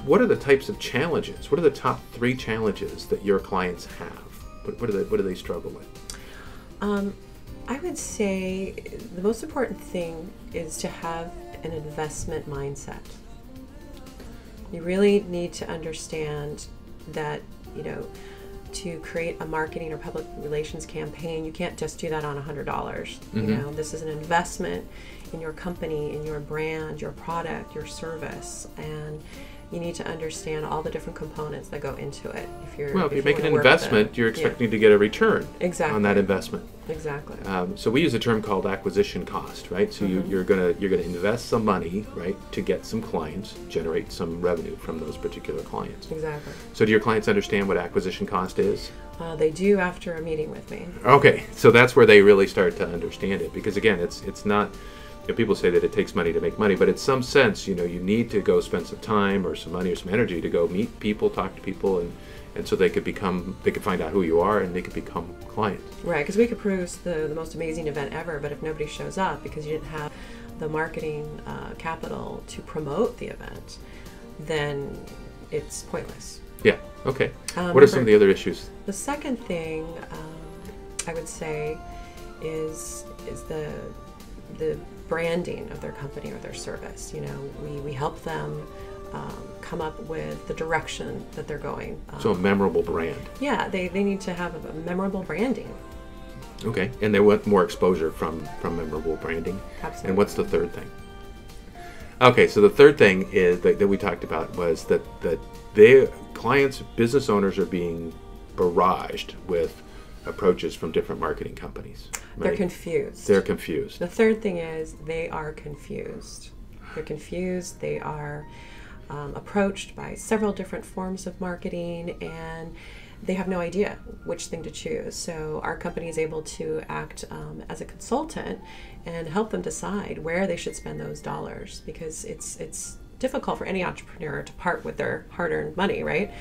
what are the types of challenges? What are the top 3 challenges that your clients have? What do they struggle with? I would say the most important thing is to have an investment mindset. You really need to understand that, to create a marketing or public relations campaign, you can't just do that on $100. Mm-hmm. This is an investment in your company, in your brand, your product, your service, and you need to understand all the different components that go into it. If you make an investment, you're expecting to get a return on that investment. Exactly. So we use a term called acquisition cost, right? So you're gonna invest some money, right, to get some clients, generate some revenue from those particular clients. Exactly. So do your clients understand what acquisition cost is? They do after a meeting with me. Okay, so that's where they really start to understand it, because again, it's not. People say that it takes money to make money, but in some sense, you need to go spend some time or some money or some energy to go meet people, talk to people, and so they could find out who you are and they could become clients. Right, because we could produce the most amazing event ever, but if nobody shows up because you didn't have the marketing capital to promote the event, then it's pointless. Yeah, okay. What are some of the other issues? The second thing I would say is the branding of their company or their service. We help them come up with the direction that they're going. So a memorable brand. Yeah, they need to have a memorable branding. Okay, and they want more exposure from memorable branding. Absolutely. And what's the third thing? Okay, so the third thing is that we talked about was that their clients, business owners, are being barraged with approaches from different marketing companies. Right? They're confused. They're confused. The third thing is they are confused. They're confused. They are approached by several different forms of marketing, and they have no idea which thing to choose. So our company is able to act as a consultant and help them decide where they should spend those dollars, because it's difficult for any entrepreneur to part with their hard-earned money, right?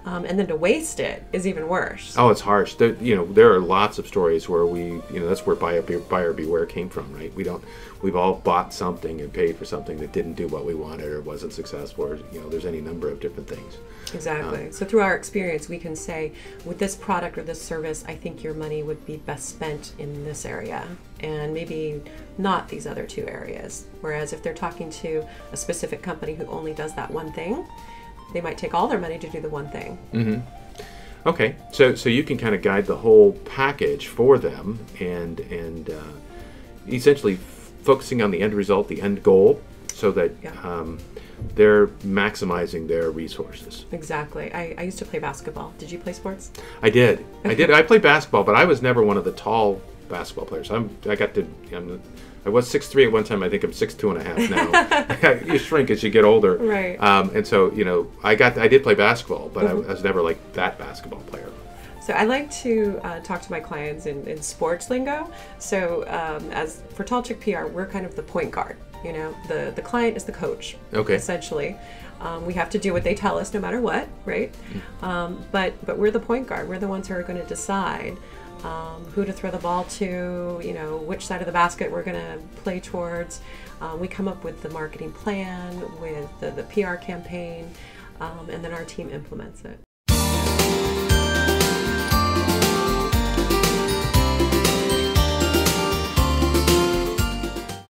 And then to waste it is even worse. Oh, it's harsh. There are lots of stories where that's where buyer beware came from, right? We've all bought something and paid for something that didn't do what we wanted or wasn't successful, or there's any number of different things. Exactly. So through our experience, we can say, with this product or this service, I think your money would be best spent in this area, and maybe not these other 2 areas. Whereas if they're talking to a specific company who only does that one thing, they might take all their money to do the one thing. Mm-hmm. Okay, so you can kind of guide the whole package for them, and essentially focusing on the end result, the end goal, so that they're maximizing their resources. Exactly. I used to play basketball. Did you play sports? I did. I played basketball, but I was never one of the tall basketball players. I was 6'3" at one time. I think I'm 6'2.5" now. You shrink as you get older. Right. And so, I did play basketball, but I was never like that basketball player. So I like to talk to my clients in sports lingo. So as for Tall Chick PR, we're kind of the point guard. The client is the coach. Okay. Essentially, we have to do what they tell us no matter what, right? But we're the point guard. We're the ones who are going to decide who to throw the ball to, which side of the basket we're going to play towards. We come up with the marketing plan, with the PR campaign, and then our team implements it.